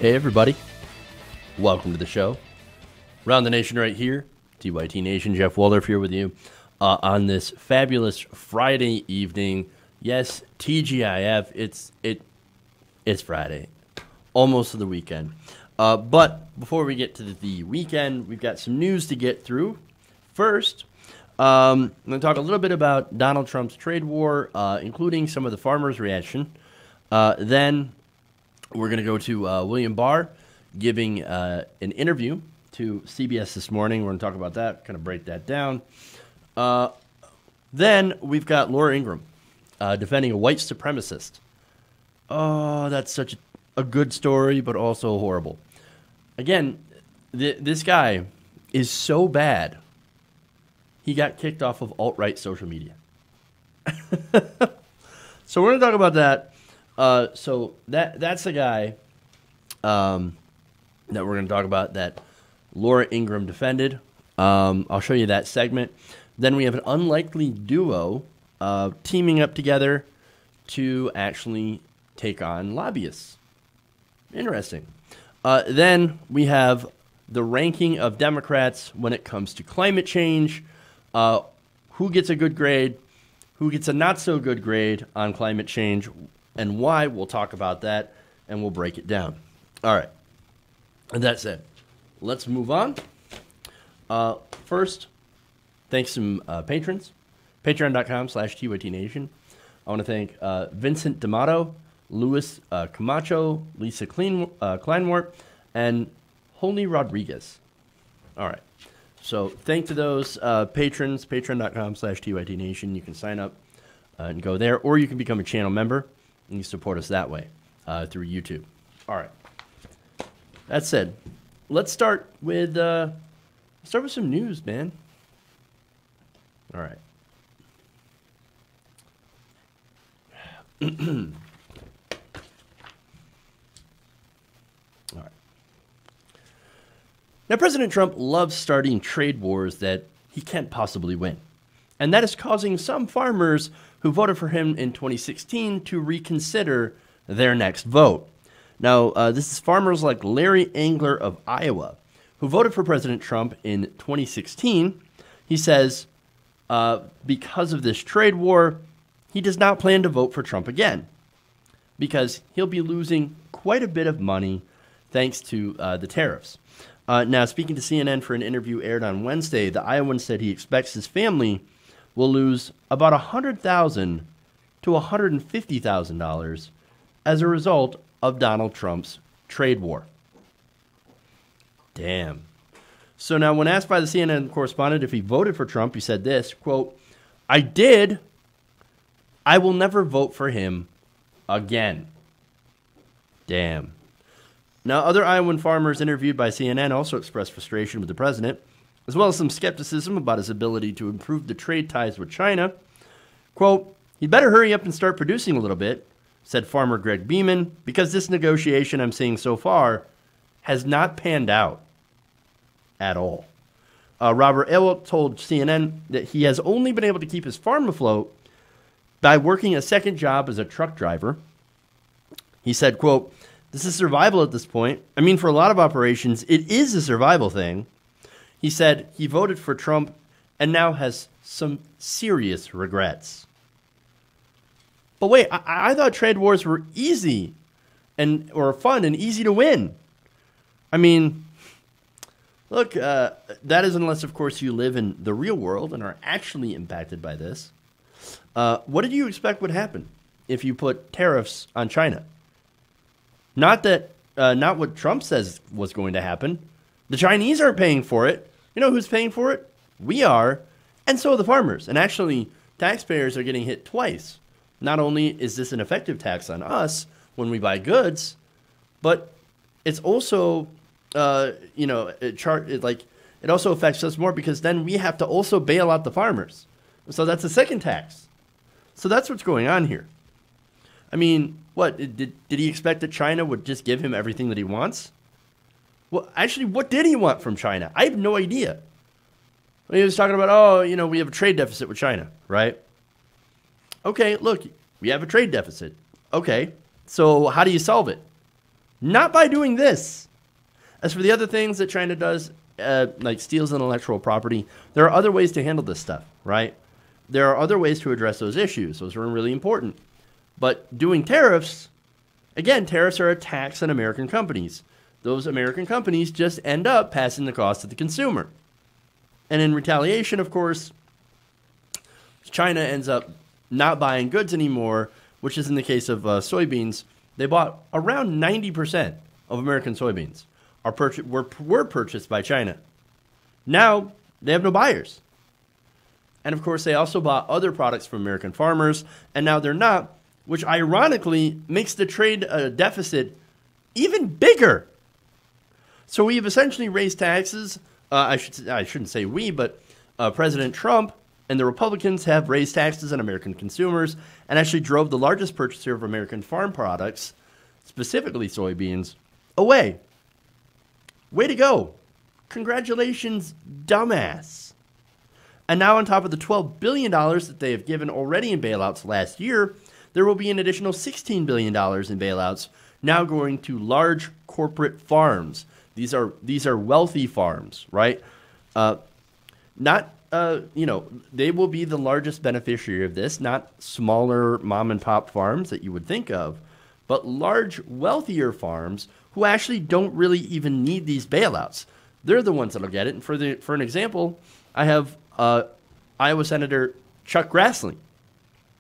Hey everybody, welcome to the show. Round the Nation right here, TYT Nation, Jeff Waldorf here with you on this fabulous Friday evening. Yes, TGIF, it's Friday, almost to the weekend. But before we get to the weekend, we've got some news to get through. First, I'm going to talk a little bit about Donald Trump's trade war, including some of the farmers' reaction. Then we're going to go to William Barr giving an interview to CBS this morning. We're going to talk about that, kind of break that down. Then we've got Laura Ingraham defending a white supremacist. Oh, that's such a good story, but also horrible. Again, this guy is so bad, he got kicked off of alt-right social media. So we're going to talk about that. So that's the guy that we're going to talk about that Laura Ingraham defended. I'll show you that segment. Then we have an unlikely duo teaming up together to actually take on lobbyists. Interesting. Then we have the ranking of Democrats when it comes to climate change. Who gets a good grade? Who gets a not so good grade on climate change? And why? We'll talk about that, and we'll break it down. All right. And that's it. Let's move on. First, thanks to some patrons. Patreon.com/TYTNation. I want to thank Vincent D'Amato, Louis Camacho, Lisa Kleinwort, and Holy Rodriguez. All right. So thank to those patrons, patreon.com/TYTNation. You can sign up and go there, or you can become a channel member. And you support us that way through YouTube. All right. That said, let's start with some news, man. All right. All right. Now, President Trump loves starting trade wars that he can't possibly win. And that is causing some farmers who voted for him in 2016 to reconsider their next vote. Now, this is farmers like Larry Engler of Iowa, who voted for President Trump in 2016. He says because of this trade war, he does not plan to vote for Trump again because he'll be losing quite a bit of money thanks to the tariffs. Now, speaking to CNN for an interview aired on Wednesday, the Iowan said he expects his family will lose about $100,000 to $150,000 as a result of Donald Trump's trade war. Damn. So now when asked by the CNN correspondent if he voted for Trump, he said this, quote, "I did. I will never vote for him again." Damn. Now, other Iowan farmers interviewed by CNN also expressed frustration with the president, as well as some skepticism about his ability to improve the trade ties with China. Quote, "He'd better hurry up and start producing a little bit," said farmer Greg Beeman, "because this negotiation I'm seeing so far has not panned out at all." Robert Ewell told CNN that he has only been able to keep his farm afloat by working a second job as a truck driver. He said, quote, "This is survival at this point. I mean, for a lot of operations, it is a survival thing." He said he voted for Trump and now has some serious regrets. But wait, I thought trade wars were easy or fun and easy to win. I mean, look, that is unless, of course, you live in the real world and are actually impacted by this. What did you expect would happen if you put tariffs on China? Not what Trump says was going to happen. The Chinese aren't paying for it. You know who's paying for it? We are, and so are the farmers. And actually, taxpayers are getting hit twice. Not only is this an effective tax on us when we buy goods, but it's also, it also affects us more because then we have to also bail out the farmers. So that's a second tax. So that's what's going on here. I mean, what, did he expect that China would just give him everything that he wants? Well, actually, what did he want from China? I have no idea. He was talking about, we have a trade deficit with China, right? Okay, look, we have a trade deficit. Okay, so how do you solve it? Not by doing this. As for the other things that China does, like steals intellectual property, there are other ways to handle this stuff, right? There are other ways to address those issues. Those are really important. But doing tariffs, again, tariffs are a tax on American companies. Those American companies just end up passing the cost to the consumer. And in retaliation, of course, China ends up not buying goods anymore, which is in the case of soybeans. They bought around 90% of American soybeans were purchased by China. Now, they have no buyers. And of course, they also bought other products from American farmers, and now they're not, which ironically makes the trade deficit even bigger. So we've essentially raised taxes. I shouldn't say we, but President Trump and the Republicans have raised taxes on American consumers and actually drove the largest purchaser of American farm products, specifically soybeans, away. Way to go. Congratulations, dumbass. And now on top of the $12 billion that they have given already in bailouts last year, there will be an additional $16 billion in bailouts now going to large corporate farms. These are wealthy farms, right? They will be the largest beneficiary of this, not smaller mom and pop farms that you would think of, but large, wealthier farms who actually don't really even need these bailouts. They're the ones that'll get it. And for an example, I have Iowa Senator Chuck Grassley.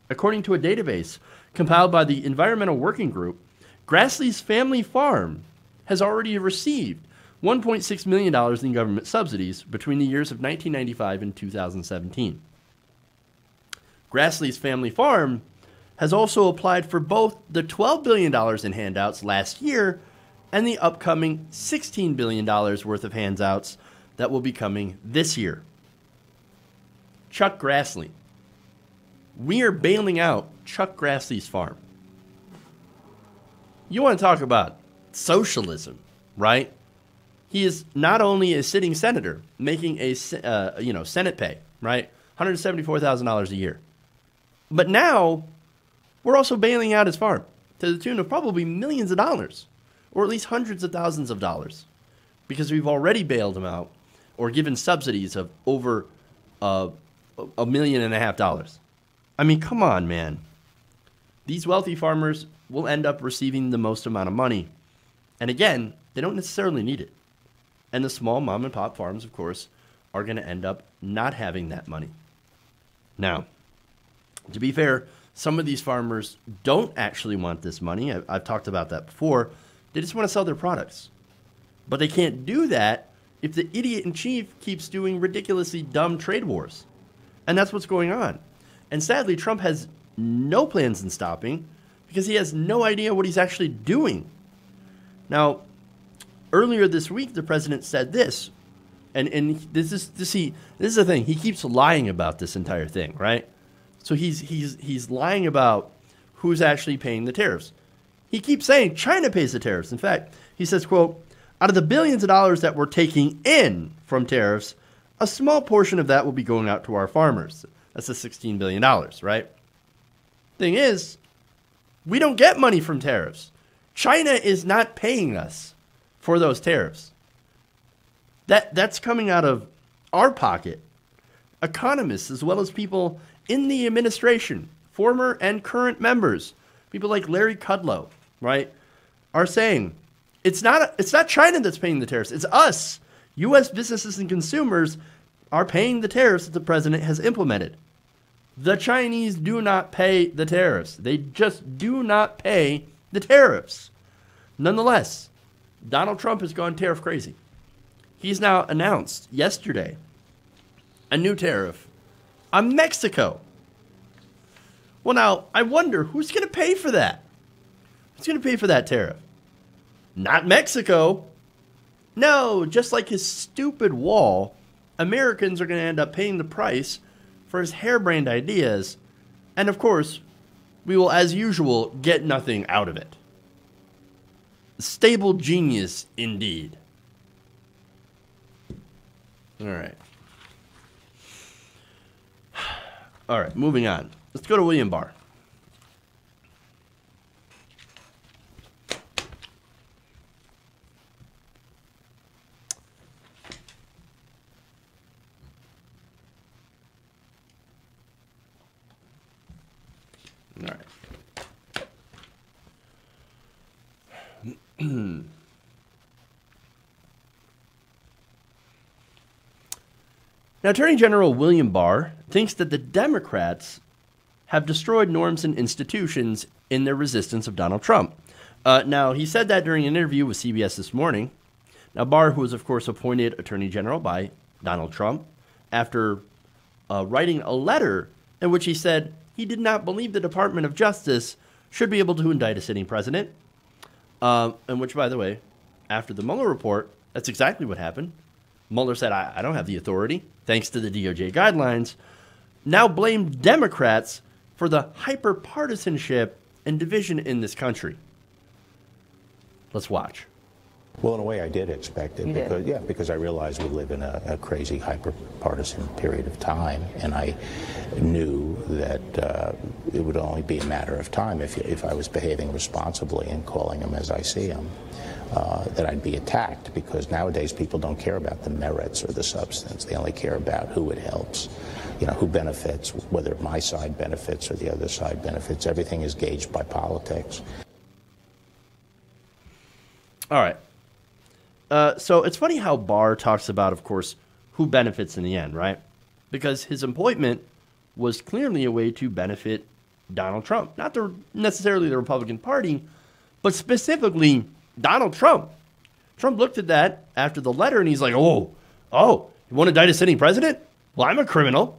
According to a database compiled by the Environmental Working Group, Grassley's family farm has already received $1.6 million in government subsidies between the years of 1995 and 2017. Grassley's family farm has also applied for both the $12 billion in handouts last year and the upcoming $16 billion worth of handouts that will be coming this year. Chuck Grassley. We are bailing out Chuck Grassley's farm. You want to talk about socialism, right? He is not only a sitting senator making a Senate pay, right? $174,000 a year. But now we're also bailing out his farm to the tune of probably millions of dollars, or at least hundreds of thousands of dollars, because we've already bailed him out or given subsidies of over $1.5 million. I mean, come on, man. These wealthy farmers will end up receiving the most amount of money. And again, they don't necessarily need it. And the small mom and pop farms, of course, are going to end up not having that money. Now, to be fair, some of these farmers don't actually want this money. I've talked about that before. They just want to sell their products. But they can't do that if the idiot in chief keeps doing ridiculously dumb trade wars. And that's what's going on. And sadly, Trump has no plans in stopping because he has no idea what he's actually doing. Now, earlier this week, the president said this, and this is the thing. He keeps lying about this entire thing, right? So he's lying about who's actually paying the tariffs. He keeps saying China pays the tariffs. In fact, he says, quote, out of the billions of dollars that we're taking in from tariffs, a small portion of that will be going out to our farmers. That's the $16 billion, right? Thing is, we don't get money from tariffs. China is not paying us for those tariffs. That's coming out of our pocket. Economists, as well as people in the administration, former and current members, people like Larry Kudlow, right, are saying it's not China that's paying the tariffs. It's us. U.S. businesses and consumers are paying the tariffs that the president has implemented. The Chinese do not pay the tariffs. They just do not pay the tariffs. Nonetheless, Donald Trump has gone tariff crazy. He's now announced yesterday a new tariff on Mexico. Well, now, I wonder who's going to pay for that? Who's going to pay for that tariff? Not Mexico. No, just like his stupid wall, Americans are going to end up paying the price for his harebrained ideas. And of course, we will, as usual, get nothing out of it. Stable genius, indeed. All right. All right, moving on. Let's go to William Barr. Now, Attorney General William Barr thinks that the Democrats have destroyed norms and institutions in their resistance of Donald Trump. Now, he said that during an interview with CBS this morning. Now, Barr, who was, of course, appointed Attorney General by Donald Trump, after writing a letter in which he said he did not believe the Department of Justice should be able to indict a sitting president, and which, by the way, after the Mueller report, that's exactly what happened. Mueller said, I don't have the authority, thanks to the DOJ guidelines, now blamed Democrats for the hyper-partisanship and division in this country. Let's watch. Well, in a way, I did expect it because I realized we live in a crazy, hyper-partisan period of time, and I knew that it would only be a matter of time if I was behaving responsibly and calling them as I see them, that I'd be attacked, because nowadays people don't care about the merits or the substance. They only care about who it helps, who benefits, whether my side benefits or the other side benefits. Everything is gauged by politics. All right. So it's funny how Barr talks about, of course, who benefits in the end, right? Because his appointment was clearly a way to benefit Donald Trump. Not necessarily the Republican Party, but specifically Donald Trump. Trump looked at that after the letter and he's like, oh, you want to indict a sitting president? Well, I'm a criminal.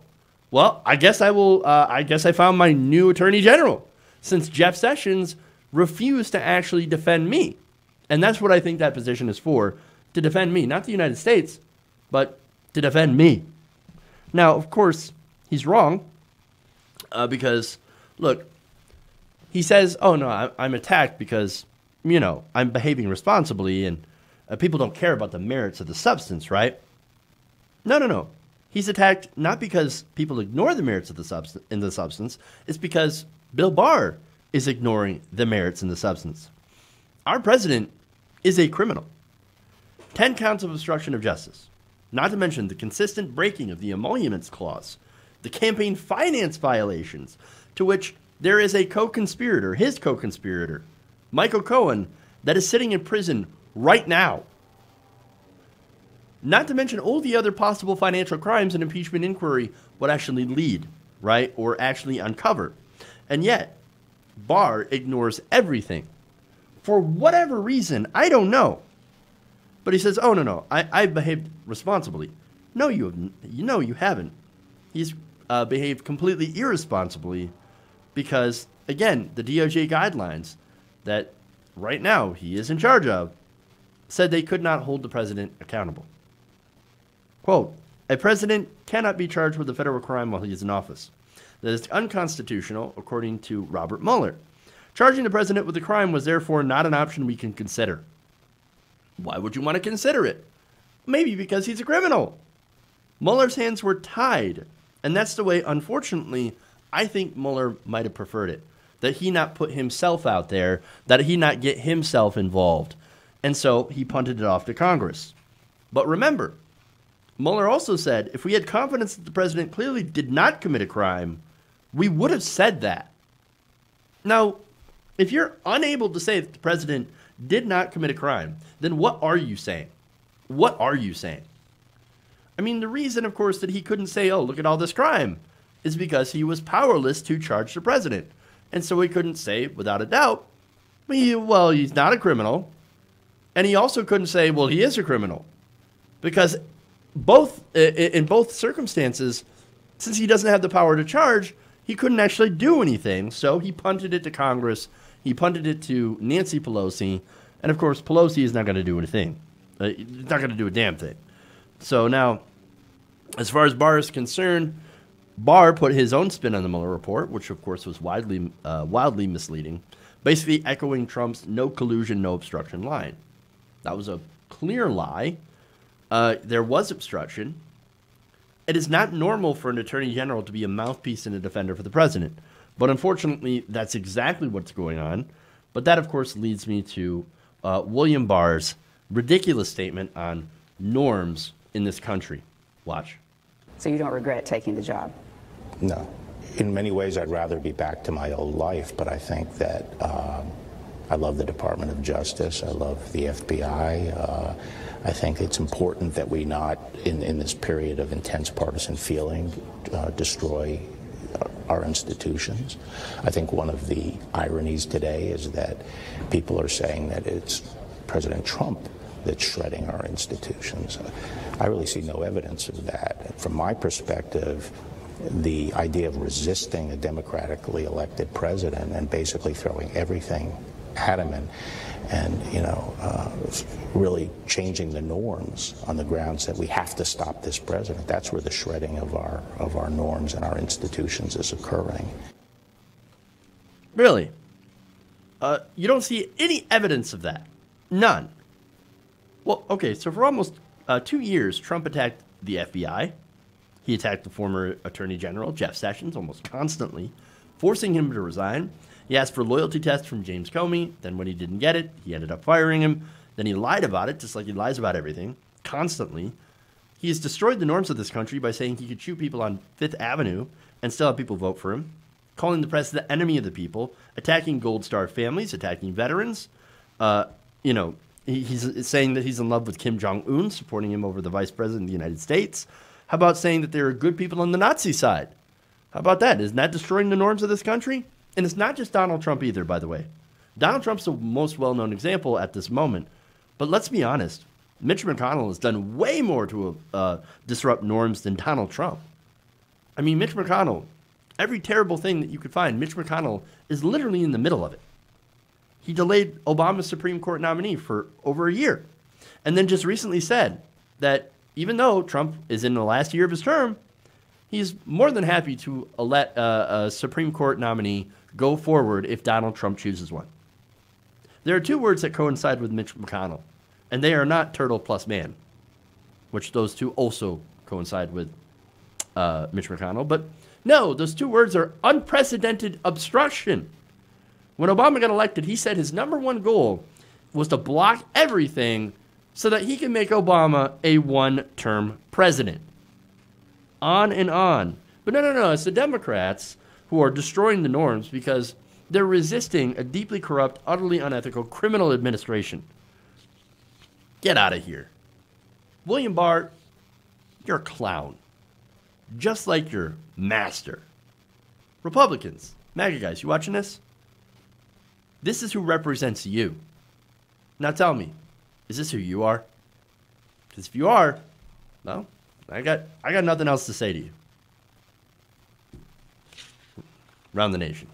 Well, I guess I found my new attorney general, since Jeff Sessions refused to actually defend me. And that's what I think that position is for, to defend me. Not the United States, but to defend me. Now, of course, he's wrong because, look, he says, oh, no, I'm attacked because, I'm behaving responsibly and people don't care about the merits of the substance, right? No. He's attacked not because people ignore the merits of the substance. It's because Bill Barr is ignoring the merits in the substance. Our president is a criminal. 10 counts of obstruction of justice, not to mention the consistent breaking of the emoluments clause, the campaign finance violations, to which there is a co-conspirator, his co-conspirator, Michael Cohen, that is sitting in prison right now. Not to mention all the other possible financial crimes an impeachment inquiry would actually lead, right, or actually uncover. And yet, Barr ignores everything. For whatever reason, I don't know. But he says, oh, no, I've behaved responsibly. No, you haven't. He's behaved completely irresponsibly because, again, the DOJ guidelines that right now he is in charge of said they could not hold the president accountable. Quote, a president cannot be charged with a federal crime while he is in office. That is unconstitutional, according to Robert Mueller. Charging the president with a crime was therefore not an option we can consider. Why would you want to consider it? Maybe because he's a criminal. Mueller's hands were tied, and that's the way, unfortunately, I think Mueller might have preferred it. That he not put himself out there, that he not get himself involved. And so he punted it off to Congress. But remember, Mueller also said if we had confidence that the president clearly did not commit a crime, we would have said that. Now, if you're unable to say that the president did not commit a crime, then what are you saying? What are you saying? I mean, the reason, of course, that he couldn't say, oh, look at all this crime, is because he was powerless to charge the president. And so he couldn't say, without a doubt, well, he's not a criminal. And he also couldn't say, well, he is a criminal. Because in both circumstances, since he doesn't have the power to charge, he couldn't actually do anything. So he punted it to Congress. He punted it to Nancy Pelosi. And, of course, Pelosi is not going to do anything. He's not going to do a damn thing. So now, as far as Barr is concerned, Barr put his own spin on the Mueller report, which, of course, was wildly misleading, basically echoing Trump's no collusion, no obstruction line. That was a clear lie. There was obstruction. It is not normal for an attorney general to be a mouthpiece and a defender for the president. But unfortunately, that's exactly what's going on. But that, of course, leads me to William Barr's ridiculous statement on norms in this country. Watch. So you don't regret taking the job? No. In many ways, I'd rather be back to my old life, but I think that I love the Department of Justice. I love the FBI. I think it's important that we not, in this period of intense partisan feeling, destroy our institutions. I think one of the ironies today is that people are saying that it's President Trump that's shredding our institutions. I really see no evidence of that. From my perspective, the idea of resisting a democratically elected president and basically throwing everything at him and really changing the norms on the grounds that we have to stop this president. That's where the shredding of our norms and our institutions is occurring. Really? You don't see any evidence of that? None. Well, okay, so for almost 2 years, Trump attacked the FBI. He attacked the former Attorney General, Jeff Sessions, almost constantly, forcing him to resign. He asked for loyalty tests from James Comey. Then when he didn't get it, he ended up firing him. Then he lied about it, just like he lies about everything, constantly. He has destroyed the norms of this country by saying he could shoot people on Fifth Avenue and still have people vote for him, calling the press the enemy of the people, attacking Gold Star families, attacking veterans. He's saying that he's in love with Kim Jong-un, supporting him over the vice president of the United States. How about saying that there are good people on the Nazi side? How about that? Isn't that destroying the norms of this country? And it's not just Donald Trump either, by the way. Donald Trump's the most well-known example at this moment. But let's be honest. Mitch McConnell has done way more to disrupt norms than Donald Trump. I mean, Mitch McConnell, every terrible thing that you could find, Mitch McConnell is literally in the middle of it. He delayed Obama's Supreme Court nominee for over a year. And then just recently said that even though Trump is in the last year of his term, he's more than happy to let a Supreme Court nominee go forward if Donald Trump chooses one. There are two words that coincide with Mitch McConnell, and they are not turtle plus man, which those two also coincide with Mitch McConnell. But no, those two words are unprecedented obstruction. When Obama got elected, he said his number one goal was to block everything so that he can make Obama a one-term president. On and on. But no. It's the Democrats who are destroying the norms because they're resisting a deeply corrupt, utterly unethical criminal administration. Get out of here. William Barr, you're a clown. Just like your master. Republicans, MAGA guys, you watching this? This is who represents you. Now tell me, is this who you are? Because if you are, well, I got nothing else to say to you. Around the nation.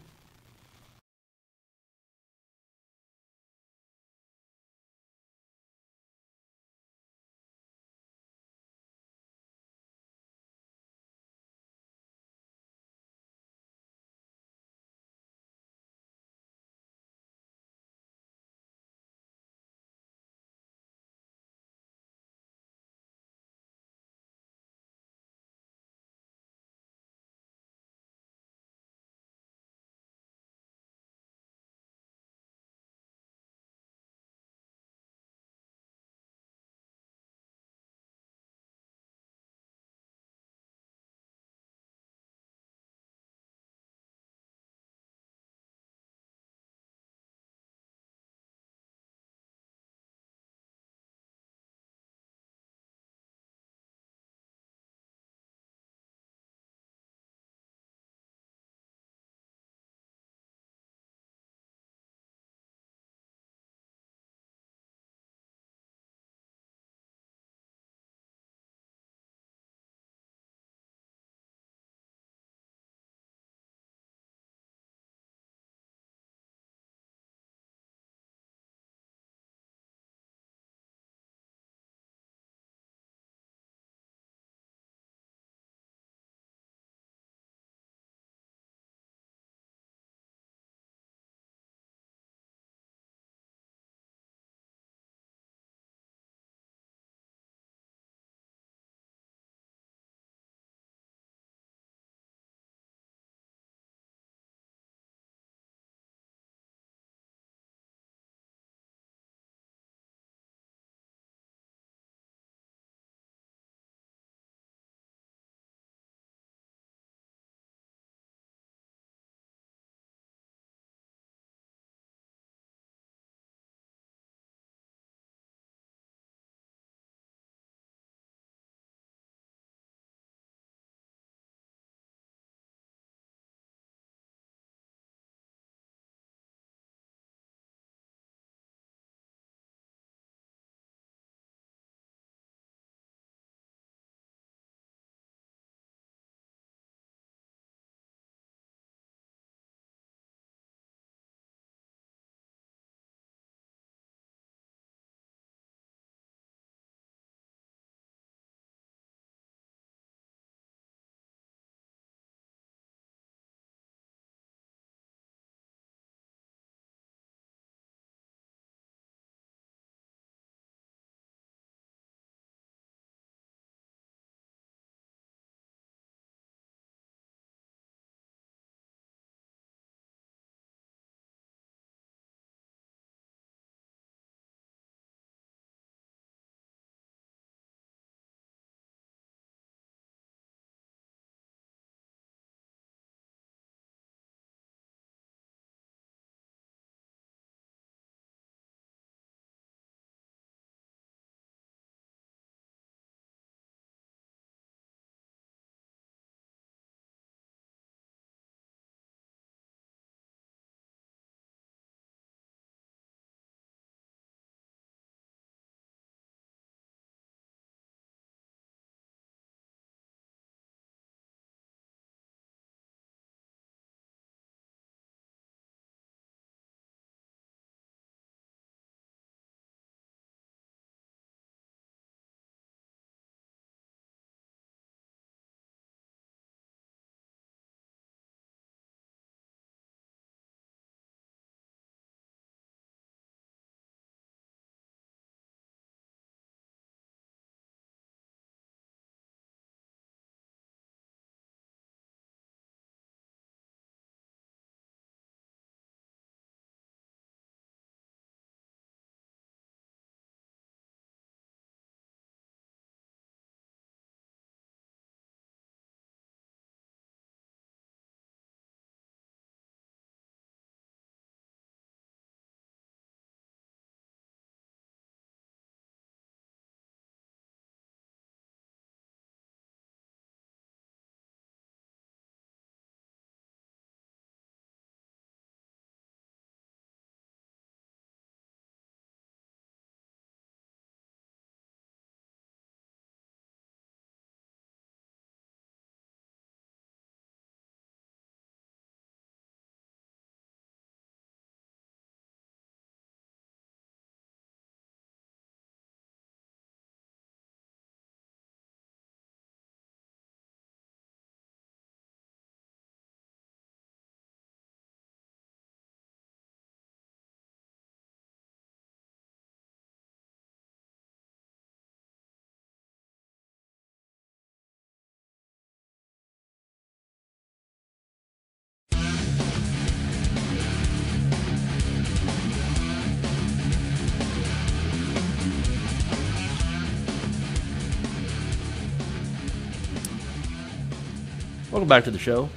Welcome back to the show.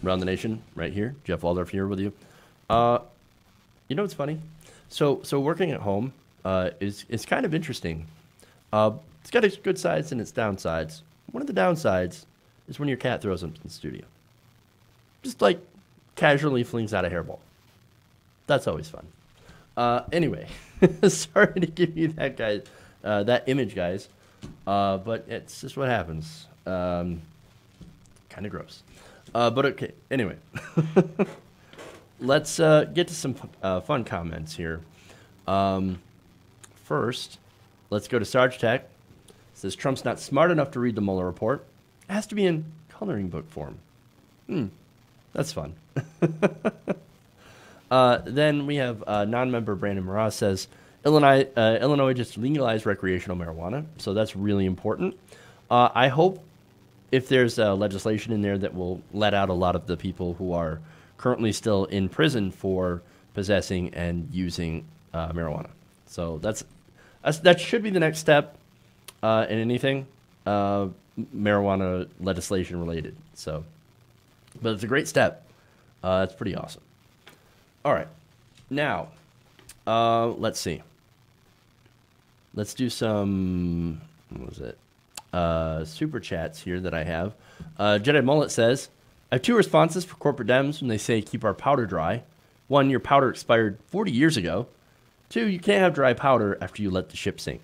Around the Nation, right here. Jeff Waldorf here with you. You know what's funny? So working at home is kind of interesting. It's got its good sides and its downsides. One of the downsides is when your cat throws them in the studio. Just like casually flings out a hairball. That's always fun. Anyway, sorry to give you that image, guys. But it's just what happens. Kind of gross. But okay, anyway. Let's get to some fun comments here. First, let's go to Sarge Tech. It says Trump's not smart enough to read the Mueller report. It has to be in coloring book form. That's fun. Then we have non-member Brandon Mraz says, Illinois just legalized recreational marijuana, so that's really important. I hope if there's legislation in there that will let out a lot of the people who are currently still in prison for possessing and using marijuana. So that should be the next step in anything marijuana legislation related. So, but it's a great step. It's pretty awesome. All right, now let's see. Let's do some. What was it? Super chats here that I have. Jedi Mullet says, I have two responses for corporate Dems when they say keep our powder dry. One, your powder expired 40 years ago. Two, you can't have dry powder after you let the ship sink.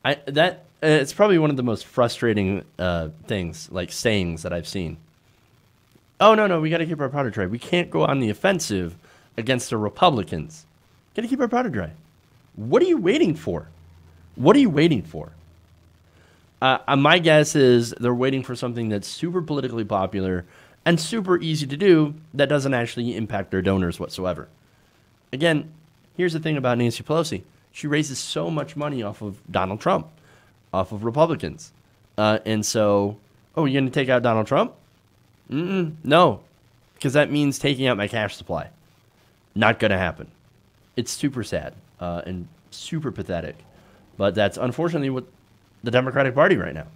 It's probably one of the most frustrating things, like sayings that I've seen. Oh, no, we got to keep our powder dry. We can't go on the offensive against the Republicans. Got to keep our powder dry. What are you waiting for? My guess is they're waiting for something that's super politically popular and super easy to do that doesn't actually impact their donors whatsoever. Again, here's the thing about Nancy Pelosi. She raises so much money off of Donald Trump, off of Republicans. And so, you're going to take out Donald Trump? No, because that means taking out my cash supply. Not going to happen. It's super sad and super pathetic. But that's unfortunately what the Democratic Party right now.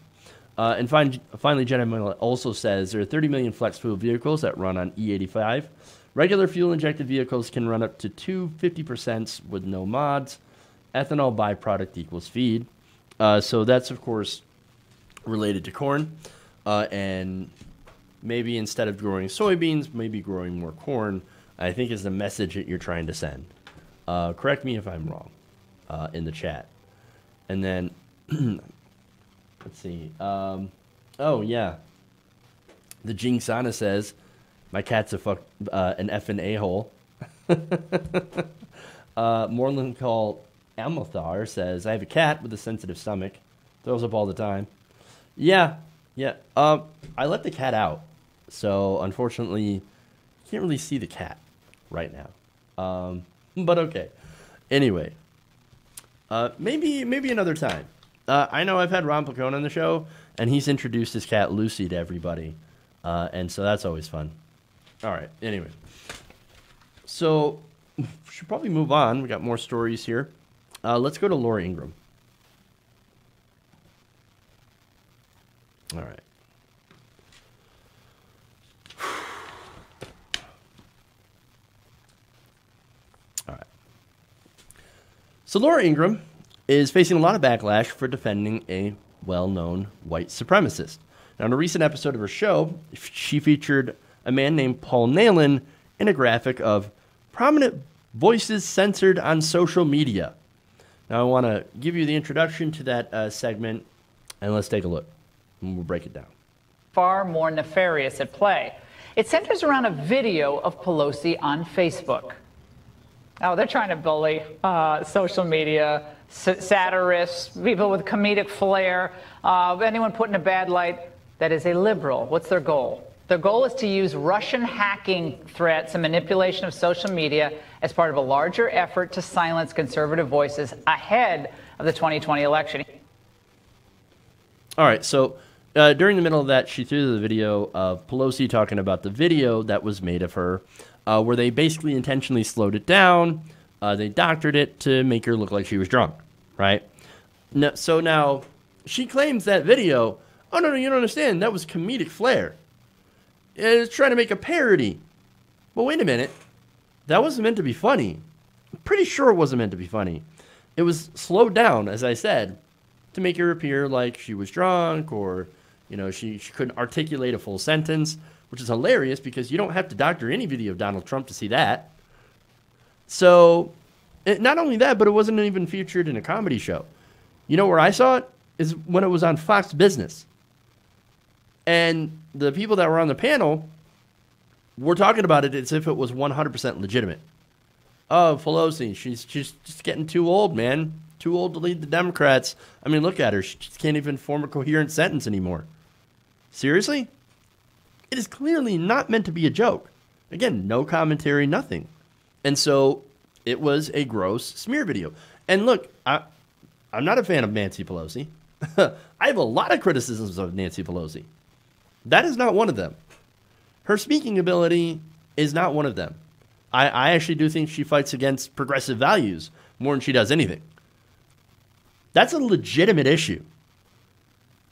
And finally, Jenna Miller also says there are 30 million flex fuel vehicles that run on E85. Regular fuel-injected vehicles can run up to 250% with no mods. Ethanol byproduct equals feed. So that's, of course, related to corn. And maybe instead of growing soybeans, maybe growing more corn, I think is the message that you're trying to send. Correct me if I'm wrong in the chat. And then, let's see. The Jinxana says, my cat's an effing a-hole. Moreland Call Amothar says, I have a cat with a sensitive stomach. Throws up all the time. Yeah. I let the cat out. So, unfortunately, you can't really see the cat right now. But okay. Anyway. Maybe another time. I know I've had Ron Placone on the show, and he's introduced his cat Lucy to everybody. And so that's always fun. All right. Anyway. So, we should probably move on. We got more stories here. Let's go to Laura Ingraham. All right. So Laura Ingraham is facing a lot of backlash for defending a well-known white supremacist. Now, in a recent episode of her show, she featured a man named Paul Nehlen in a graphic of prominent voices censored on social media. Now, I want to give you the introduction to that segment, and let's take a look, and we'll break it down. Far more nefarious at play. It centers around a video of Pelosi on Facebook. Oh, they're trying to bully social media, satirists, people with comedic flair, anyone put in a bad light that is a liberal. What's their goal? Their goal is to use Russian hacking threats and manipulation of social media as part of a larger effort to silence conservative voices ahead of the 2020 election. All right, so during the middle of that, she threw the video of Pelosi talking about the video that was made of her, where they basically intentionally slowed it down. They doctored it to make her look like she was drunk, right? So now she claims that video, oh, no, you don't understand. That was comedic flair. It's trying to make a parody. Well, wait a minute. That wasn't meant to be funny. I'm pretty sure it wasn't meant to be funny. It was slowed down, as I said, to make her appear like she was drunk or, she couldn't articulate a full sentence, which is hilarious because you don't have to doctor any video of Donald Trump to see that. So, not only that, but it wasn't even featured in a comedy show. You know where I saw it? Is when it was on Fox Business. And the people that were on the panel were talking about it as if it was 100% legitimate. Oh, Pelosi, she's just getting too old, man. Too old to lead the Democrats. I mean, look at her. She just can't even form a coherent sentence anymore. Seriously? It is clearly not meant to be a joke. Again, no commentary, nothing. And so it was a gross smear video. And look, I'm not a fan of Nancy Pelosi. I have a lot of criticisms of Nancy Pelosi. That is not one of them. Her speaking ability is not one of them. I actually do think she fights against progressive values more than she does anything. That's a legitimate issue.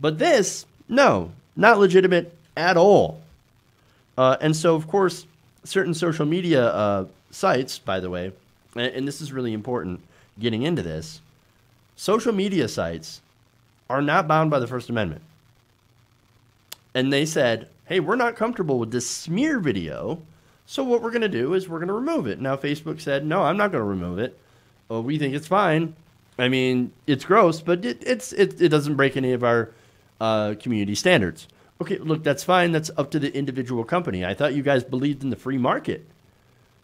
But this, no, not legitimate at all. And so, of course, certain social media sites, by the way, and this is really important getting into this, social media sites are not bound by the First Amendment. And they said, hey, we're not comfortable with this smear video, so what we're going to do is we're going to remove it. Now, Facebook said, no, I'm not going to remove it. Well, we think it's fine. I mean, it's gross, but it doesn't break any of our community standards. Okay, look, that's fine. That's up to the individual company. I thought you guys believed in the free market.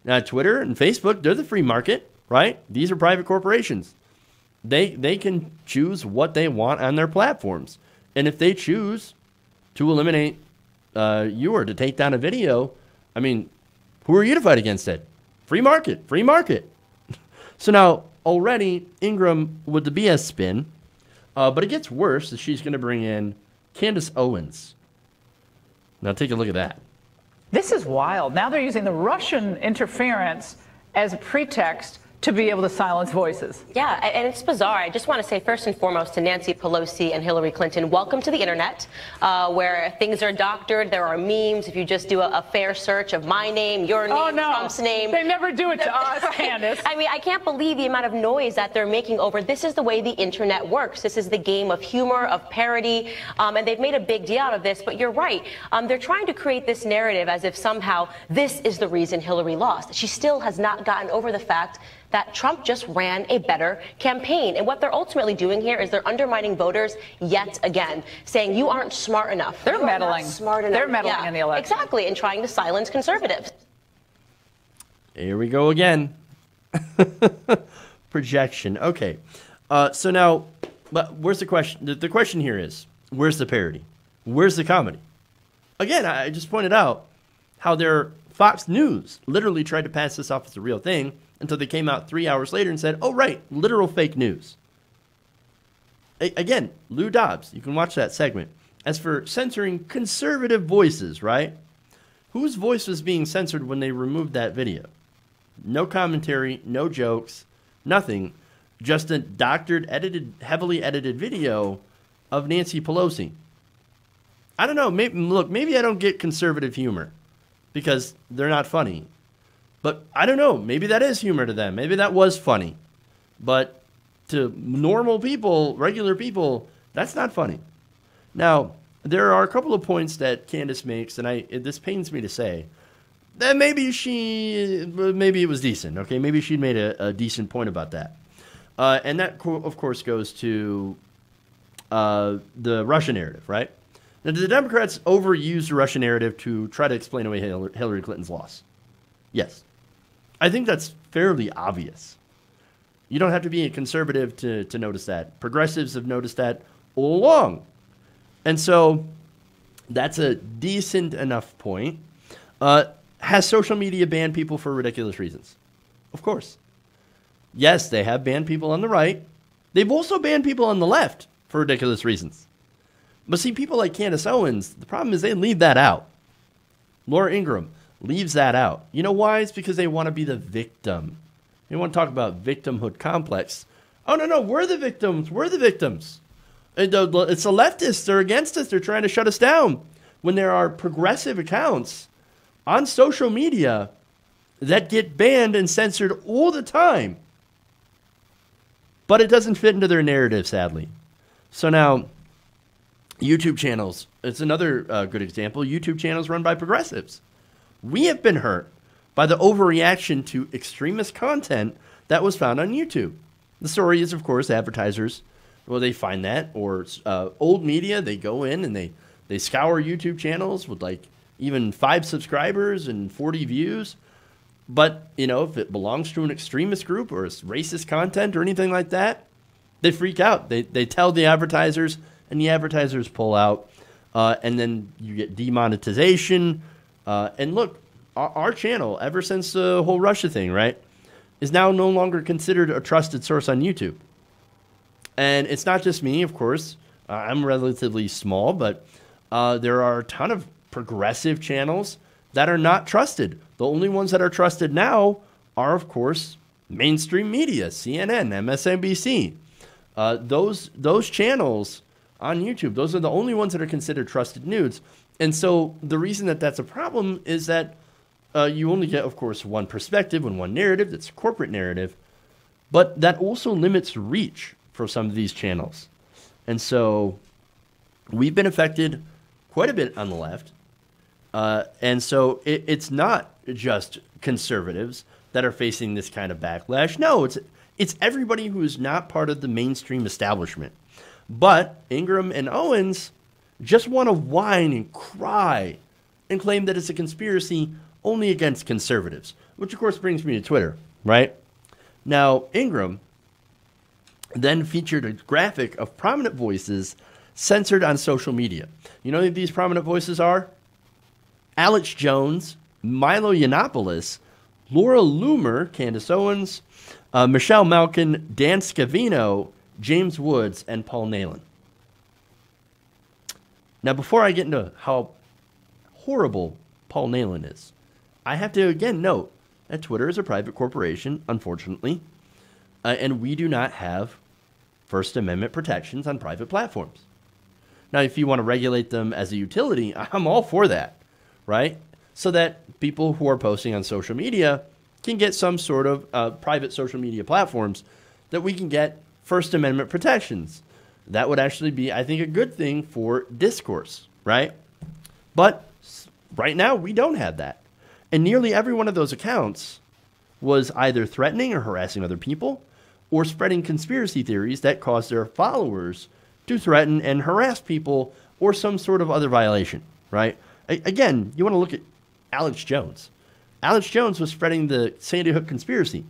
Now, Twitter and Facebook, they're the free market, right? These are private corporations. They can choose what they want on their platforms. And if they choose to eliminate you or to take down a video, I mean, who are you to fight against it? Free market, free market. So now, already, Ingraham with the BS spin, but it gets worse as she's going to bring in Candace Owens. Now take a look at that. This is wild. Now they're using the Russian interference as a pretext to be able to silence voices. Yeah, and it's bizarre. I just want to say first and foremost to Nancy Pelosi and Hillary Clinton, welcome to the internet, where things are doctored. There are memes. If you just do a fair search of my name, your name, Trump's name. They never do it to us, Candace. I mean, I can't believe the amount of noise that they're making over this is the way the internet works. This is the game of humor, of parody, and they've made a big deal out of this. But you're right. They're trying to create this narrative as if somehow this is the reason Hillary lost. She still has not gotten over the fact that Trump just ran a better campaign. And what they're ultimately doing here is they're undermining voters yet again, saying you aren't smart enough. They're meddling. Smart enough. They're meddling in the election. Exactly, and trying to silence conservatives. Here we go again. Projection. Okay. So now, but where's the question? The question here is, where's the parody? Where's the comedy? Again, I just pointed out how their Fox News literally tried to pass this off as a real thing until they came out 3 hours later and said, oh, right, literal fake news. Again, Lou Dobbs, you can watch that segment. As for censoring conservative voices, right? Whose voice was being censored when they removed that video? No commentary, no jokes, nothing. Just a doctored, heavily edited video of Nancy Pelosi. I don't know. Maybe I don't get conservative humor because they're not funny. But I don't know. Maybe that is humor to them. Maybe that was funny. But to normal people, regular people, that's not funny. Now, there are a couple of points that Candace makes, and this pains me to say, that maybe it was decent. Okay, maybe she made a decent point about that. And that, of course, goes to the Russian narrative, right? Now, the Democrats overused the Russian narrative to try to explain away Hillary Clinton's loss. Yes. I think that's fairly obvious. You don't have to be a conservative to notice that. Progressives have noticed that all along. And so that's a decent enough point. Has social media banned people for ridiculous reasons? Of course. Yes, they have banned people on the right. They've also banned people on the left for ridiculous reasons. But see, people like Candace Owens, the problem is they leave that out. Laura Ingraham leaves that out. You know why? It's because they want to be the victim. They want to talk about victimhood complex. Oh, no, we're the victims. We're the victims. It's the leftists. They're against us. They're trying to shut us down. when there are progressive accounts on social media that get banned and censored all the time. But it doesn't fit into their narrative, sadly. So now, YouTube channels, it's another good example. YouTube channels run by progressives. We have been hurt by the overreaction to extremist content that was found on YouTube. The story is, of course, advertisers, well, they find that, or old media, they go in and they scour YouTube channels with like even 5 subscribers and 40 views. But, you know, if it belongs to an extremist group or it's racist content or anything like that, they freak out. They tell the advertisers, and the advertisers pull out. And then you get demonetization. And look, our channel, ever since the whole Russia thing, right, is now no longer considered a trusted source on YouTube. And it's not just me, of course. I'm relatively small, but there are a ton of progressive channels that are not trusted. The only ones that are trusted now are, of course, mainstream media, CNN, MSNBC. Those channels on YouTube, those are the only ones that are considered trusted news. And so the reason that that's a problem is that you only get, of course, one perspective and one narrative. That's a corporate narrative. But that also limits reach for some of these channels. And so we've been affected quite a bit on the left. And so it's not just conservatives that are facing this kind of backlash. No, it's everybody who is not part of the mainstream establishment. But Ingraham and Owens just want to whine and cry and claim that it's a conspiracy only against conservatives, which of course brings me to Twitter, right? Now, Ingraham then featured a graphic of prominent voices censored on social media. You know who these prominent voices are? Alex Jones, Milo Yiannopoulos, Laura Loomer, Candace Owens, Michelle Malkin, Dan Scavino, James Woods, and Paul Nehlen. Now, before I get into how horrible Paul Nehlen is, I have to again note that Twitter is a private corporation, unfortunately, and we do not have First Amendment protections on private platforms. Now, if you want to regulate them as a utility, I'm all for that, right? So that people who are posting on social media can get some sort of private social media platforms that we can get First Amendment protections. That would actually be, I think, a good thing for discourse, right? But right now, we don't have that. And nearly every one of those accounts was either threatening or harassing other people or spreading conspiracy theories that caused their followers to threaten and harass people or some sort of other violation, right? Again, you want to look at Alex Jones. Alex Jones was spreading the Sandy Hook conspiracy,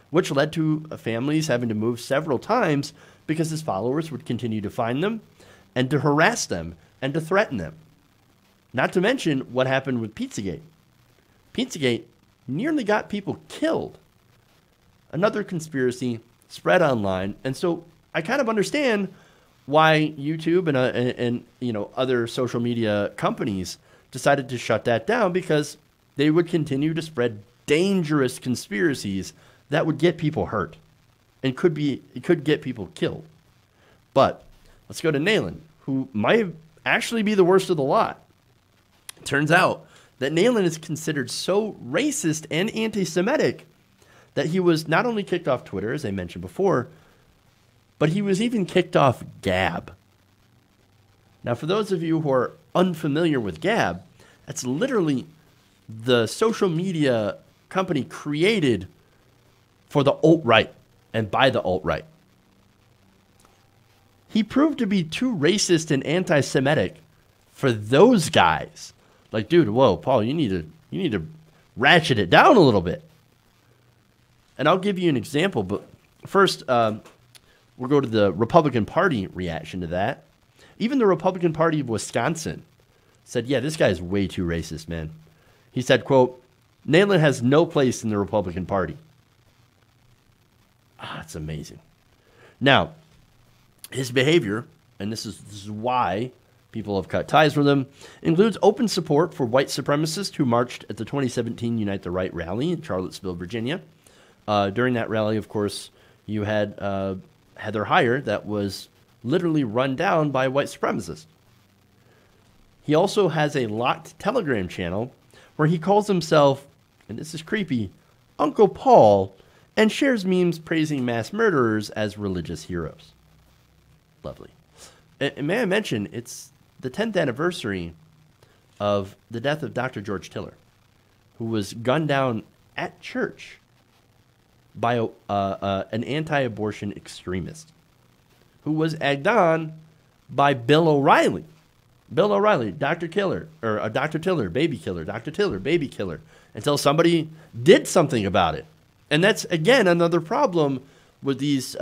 which led to families having to move several times because his followers would continue to find them and to harass them and to threaten them. Not to mention what happened with Pizzagate. Pizzagate nearly got people killed. Another conspiracy spread online. And so I kind of understand why YouTube and you know other social media companies decided to shut that down, because they would continue to spread dangerous conspiracies that would get people hurt and it could get people killed. But let's go to Nehlen, who might actually be the worst of the lot. It turns out that Nehlen is considered so racist and anti-Semitic that he was not only kicked off Twitter, as I mentioned before, but he was even kicked off Gab. Now, for those of you who are unfamiliar with Gab, that's literally the social media company created for the alt-right and by the alt-right. He proved to be too racist and anti-Semitic for those guys. Like, dude, whoa, Paul, you need to ratchet it down a little bit. And I'll give you an example, but first, we'll go to the Republican Party reaction to that. Even the Republican Party of Wisconsin said, yeah, this guy is way too racist, man. He said, quote, Nehlen has no place in the Republican Party. That's amazing. Now, his behavior, and this is why people have cut ties with him, includes open support for white supremacists who marched at the 2017 Unite the Right rally in Charlottesville, Virginia. During that rally, of course, you had Heather Heyer that was literally run down by white supremacists. He also has a locked Telegram channel where he calls himself, and this is creepy, Uncle Paul, and shares memes praising mass murderers as religious heroes. Lovely. And may I mention, it's the 10th anniversary of the death of Dr. George Tiller, who was gunned down at church by an anti-abortion extremist who was egged on by Bill O'Reilly. Bill O'Reilly, Dr. Killer, or Dr. Tiller, baby killer, Dr. Tiller, baby killer, until somebody did something about it. And that's, again, another problem with these,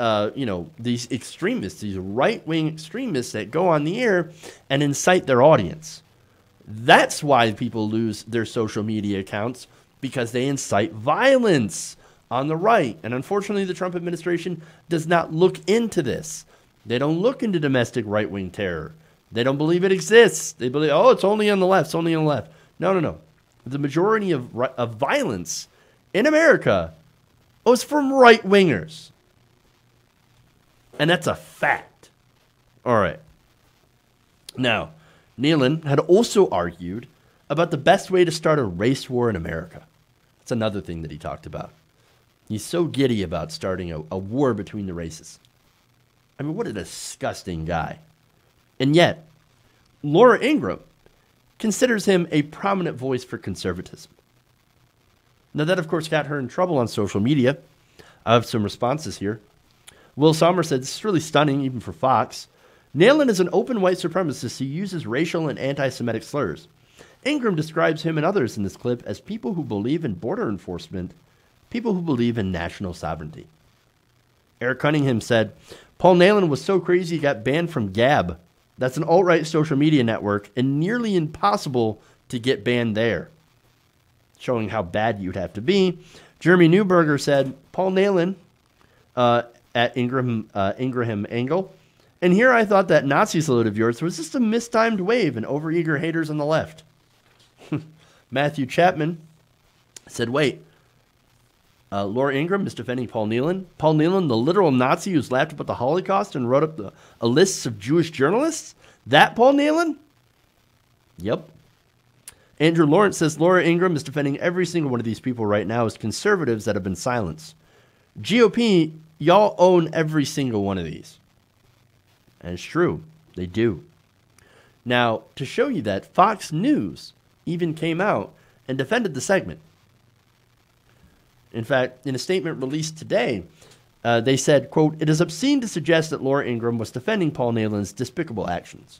these extremists, these right-wing extremists that go on the air and incite their audience. That's why people lose their social media accounts, because they incite violence on the right. And unfortunately, the Trump administration does not look into this. They don't look into domestic right-wing terror. They don't believe it exists. They believe, oh, it's only on the left. It's only on the left. No. The majority of violence in America was from right-wingers. And that's a fact. All right. Now, Nealon had also argued about the best way to start a race war in America. That's another thing that he talked about. He's so giddy about starting a war between the races. I mean, what a disgusting guy. And yet, Laura Ingraham considers him a prominent voice for conservatism. Now, that, of course, got her in trouble on social media. I have some responses here. Will Sommer said, this is really stunning, even for Fox. Nealon is an open white supremacist who uses racial and anti-Semitic slurs. Ingraham describes him and others in this clip as people who believe in border enforcement, people who believe in national sovereignty. Eric Cunningham said, Paul Nealon was so crazy he got banned from Gab. That's an alt-right social media network and nearly impossible to get banned there. Showing how bad you'd have to be. Jeremy Newberger said, Paul Nealon at Ingraham Angle. And here I thought that Nazi salute of yours was just a mistimed wave and overeager haters on the left. Matthew Chapman said, wait, Laura Ingraham is defending Paul Nealon? Paul Nealon, the literal Nazi who's laughed about the Holocaust and wrote up a list of Jewish journalists? That Paul Nealon? Yep. Andrew Lawrence says Laura Ingraham is defending every single one of these people right now as conservatives that have been silenced. GOP, y'all own every single one of these. And it's true. They do. Now, to show you that, Fox News even came out and defended the segment. In fact, in a statement released today, they said, quote, it is obscene to suggest that Laura Ingraham was defending Paul Nealon's despicable actions.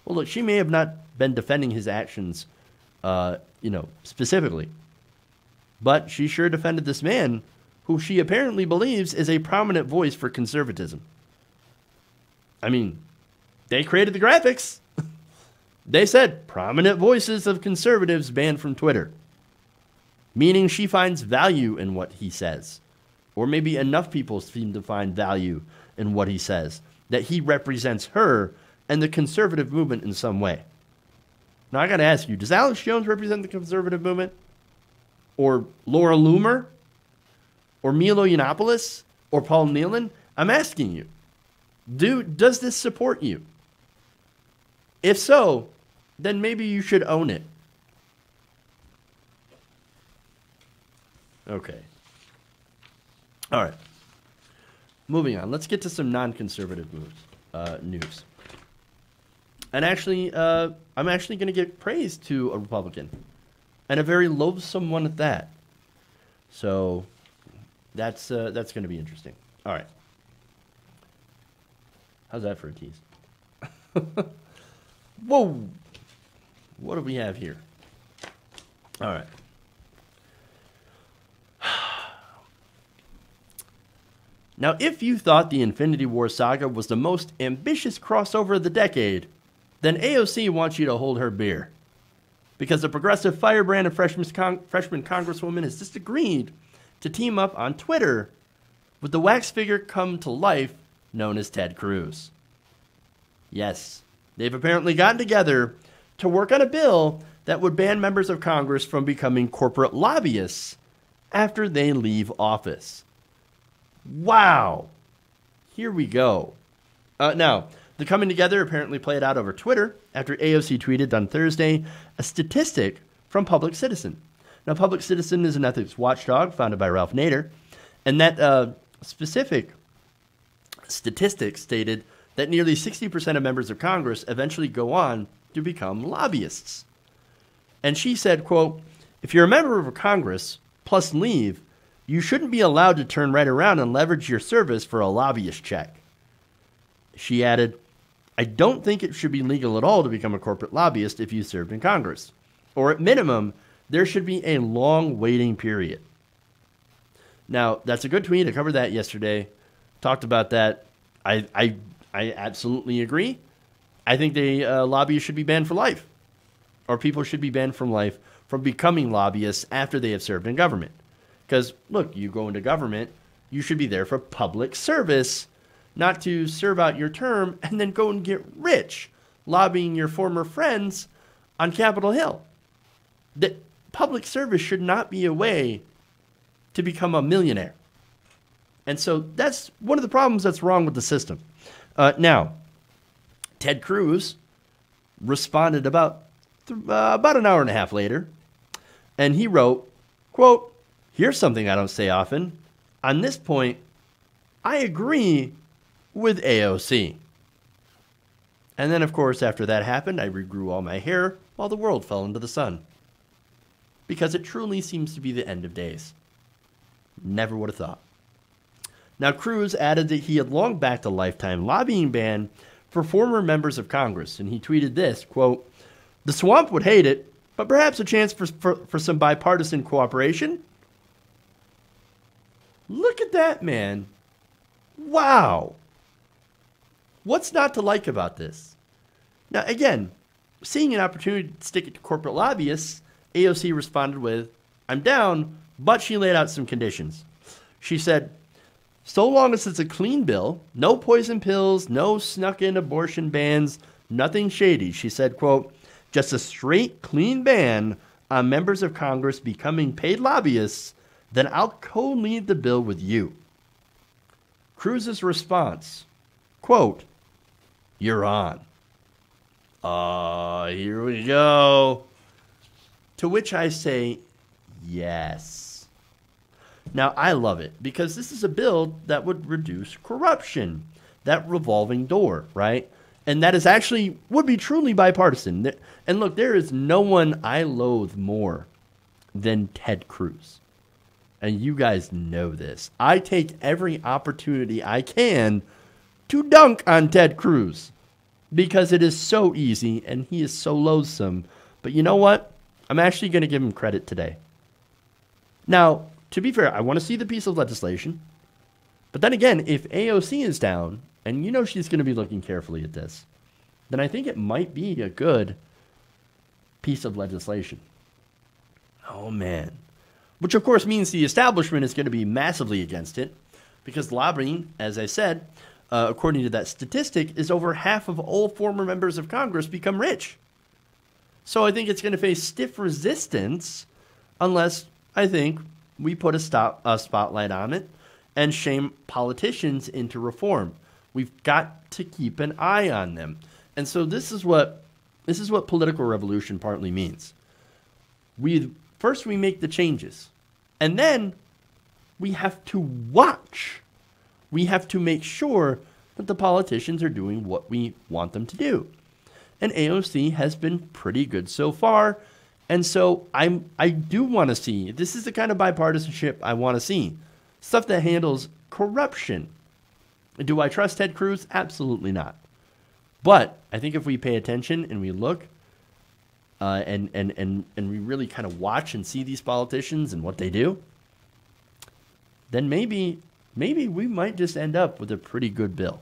Well, look, she may have not been defending his actions, specifically. But she sure defended this man who she apparently believes is a prominent voice for conservatism. I mean, they created the graphics. They said prominent voices of conservatives banned from Twitter. Meaning she finds value in what he says. Or maybe enough people seem to find value in what he says, that he represents her and the conservative movement in some way. Now, I got to ask you, does Alex Jones represent the conservative movement? Or Laura Loomer? Or Milo Yiannopoulos? Or Paul Nealon? I'm asking you, does this support you? If so, then maybe you should own it. Okay. All right. Moving on. Let's get to some non-conservative news. And actually, I'm actually going to give praise to a Republican, and a very loathsome one at that. So that's going to be interesting. All right. How's that for a tease? Whoa. What do we have here? All right. Now, if you thought the Infinity War saga was the most ambitious crossover of the decade, then AOC wants you to hold her beer. Because the progressive firebrand and freshman congresswoman has just agreed to team up on Twitter with the wax figure come to life known as Ted Cruz. Yes, they've apparently gotten together to work on a bill that would ban members of Congress from becoming corporate lobbyists after they leave office. Wow. Here we go. Now, The coming together apparently played out over Twitter after AOC tweeted on Thursday a statistic from Public Citizen. Now, Public Citizen is an ethics watchdog founded by Ralph Nader, and that specific statistic stated that nearly 60% of members of Congress eventually go on to become lobbyists. And she said, quote, "If you're a member of Congress plus leave, you shouldn't be allowed to turn right around and leverage your service for a lobbyist check." She added, "I don't think it should be legal at all to become a corporate lobbyist if you served in Congress. Or at minimum, there should be a long waiting period." Now, that's a good tweet. I covered that yesterday. Talked about that. I absolutely agree. I think lobbyists should be banned for life. Or people should be banned from life from becoming lobbyists after they have served in government. Because, look, you go into government, you should be there for public service, not to serve out your term and then go and get rich lobbying your former friends on Capitol Hill. That public service should not be a way to become a millionaire. And so that's one of the problems that's wrong with the system. Now, Ted Cruz responded about an hour and a half later, and he wrote, quote, "Here's something I don't say often. On this point, I agree with AOC." And then, of course, after that happened, I regrew all my hair while the world fell into the sun. Because it truly seems to be the end of days. Never would have thought. Now, Cruz added that he had long backed a lifetime lobbying ban for former members of Congress, and he tweeted this, quote, "The swamp would hate it, but perhaps a chance for some bipartisan cooperation." Look at that, man. Wow. What's not to like about this? Now, again, seeing an opportunity to stick it to corporate lobbyists, AOC responded with, "I'm down," but she laid out some conditions. She said, "So long as it's a clean bill, no poison pills, no snuck-in abortion bans, nothing shady," she said, quote, "just a straight, clean ban on members of Congress becoming paid lobbyists, then I'll co-lead the bill with you." Cruz's response, quote, "You're on." Here we go. To which I say, yes. Now, I love it because this is a bill that would reduce corruption, that revolving door, right? And that is actually, would be truly bipartisan. And look, there is no one I loathe more than Ted Cruz. And you guys know this. I take every opportunity I can to dunk on Ted Cruz because it is so easy and he is so loathsome. But you know what? I'm actually going to give him credit today. Now, to be fair, I want to see the piece of legislation. But then again, if AOC is down, and you know she's going to be looking carefully at this, then I think it might be a good piece of legislation. Oh, man. Which, of course, means the establishment is going to be massively against it because lobbying, as I said, according to that statistic, is over half of all former members of Congress become rich. So I think it's going to face stiff resistance unless, I think, we put a spotlight on it and shame politicians into reform. We've got to keep an eye on them. And so this is what political revolution partly means. First we make the changes, and then we have to watch. We have to make sure that the politicians are doing what we want them to do. And AOC has been pretty good so far. And so I do want to see, this is the kind of bipartisanship I want to see. Stuff that handles corruption. Do I trust Ted Cruz? Absolutely not. But I think if we pay attention and we look and we really kind of watch and see these politicians and what they do, then maybe we might just end up with a pretty good bill.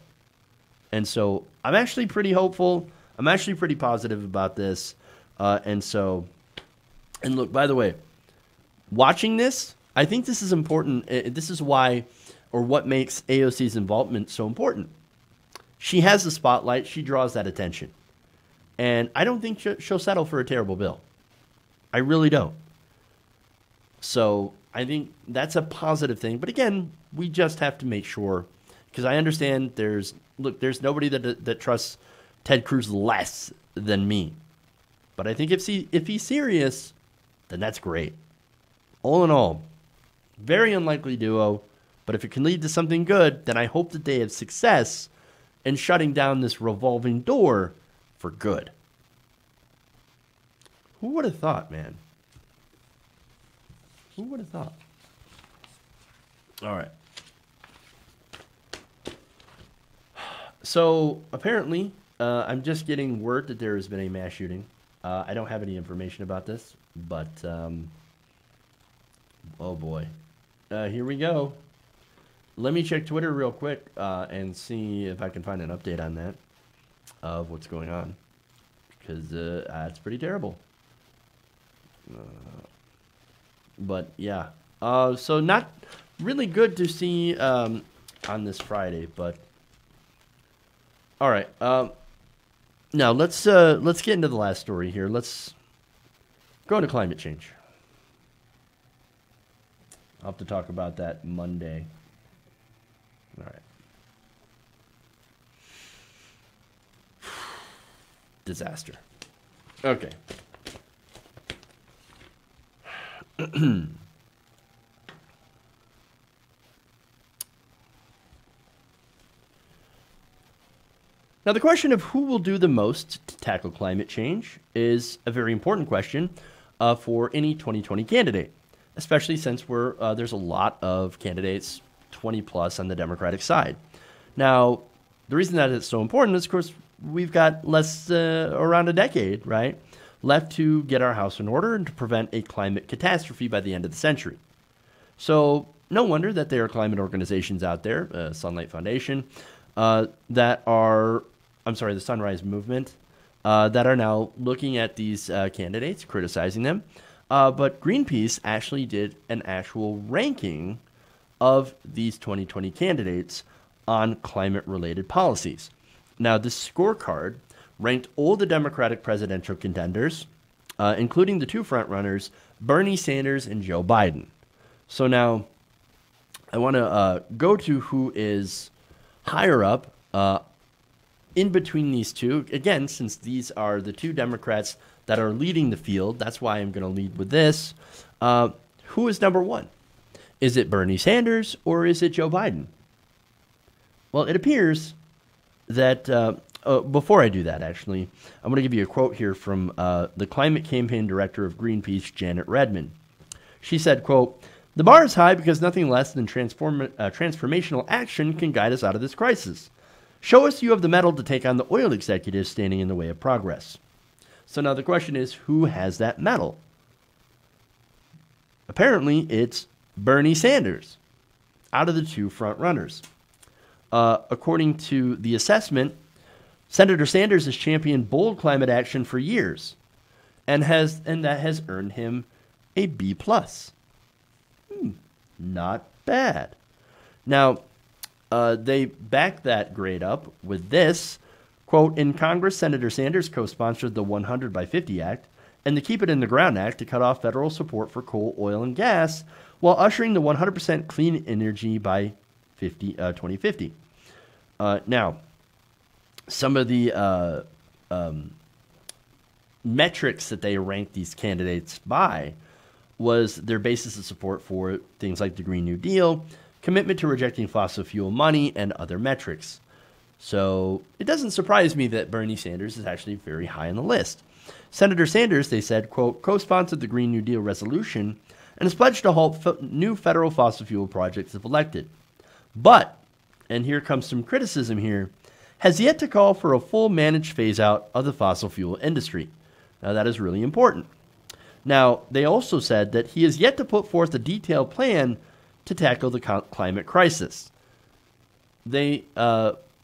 And so I'm actually pretty hopeful. I'm actually pretty positive about this. And look, by the way, watching this, I think this is important. This is why, or what makes AOC's involvement so important. She has the spotlight. She draws that attention. And I don't think she'll settle for a terrible bill. I really don't. So I think that's a positive thing. But again, we just have to make sure because I understand there's nobody that trusts Ted Cruz less than me. But I think if he's serious, then that's great. All in all, very unlikely duo. But if it can lead to something good, then I hope that they have success in shutting down this revolving door for good. Who would have thought, man? Who would have thought? All right. So apparently, I'm just getting word that there has been a mass shooting. I don't have any information about this, but oh boy. Here we go. Let me check Twitter real quick and see if I can find an update on that of what's going on, because it's pretty terrible. But yeah, so not really good to see on this Friday, but all right. Now let's get into the last story here. Let's go into climate change. I'll have to talk about that Monday. All right. Disaster. Okay. Now, the question of who will do the most to tackle climate change is a very important question for any 2020 candidate, especially since there's a lot of candidates 20 plus on the Democratic side. Now, the reason that it's so important is, of course, we've got around a decade, right, left to get our house in order and to prevent a climate catastrophe by the end of the century. So no wonder that there are climate organizations out there, Sunlight Foundation, the Sunrise Movement, that are now looking at these candidates, criticizing them. But Greenpeace actually did an actual ranking of these 2020 candidates on climate-related policies. Now, this scorecard ranked all the Democratic presidential contenders, including the two frontrunners, Bernie Sanders and Joe Biden. So now I want to go to who is higher up in between these two. Again, since these are the two Democrats that are leading the field, that's why I'm going to lead with this. Who is number one? Is it Bernie Sanders or is it Joe Biden? Well, it appears that before I do that, actually, I'm going to give you a quote here from the climate campaign director of Greenpeace, Janet Redmond. She said, quote, "The bar is high because nothing less than transformational action can guide us out of this crisis. Show us you have the mettle to take on the oil executives standing in the way of progress." So now the question is, who has that mettle? Apparently, it's Bernie Sanders out of the two front runners. According to the assessment, Senator Sanders has championed bold climate action for years, and that has earned him a B+. Not bad. Now, they back that grade up with this, quote, "In Congress, Senator Sanders co-sponsored the 100 by 50 Act and the Keep It in the Ground Act to cut off federal support for coal, oil, and gas while ushering the 100% clean energy by 2050. Now, some of the metrics that they ranked these candidates by was their basis of support for things like the Green New Deal, commitment to rejecting fossil fuel money, and other metrics. So it doesn't surprise me that Bernie Sanders is actually very high on the list. Senator Sanders, they said, quote, "co-sponsored the Green New Deal resolution and has pledged to halt new federal fossil fuel projects if elected. But, and here comes some criticism here, has yet to call for a full managed phase-out of the fossil fuel industry." Now, that is really important. Now, they also said that he has yet to put forth a detailed plan to tackle the climate crisis. They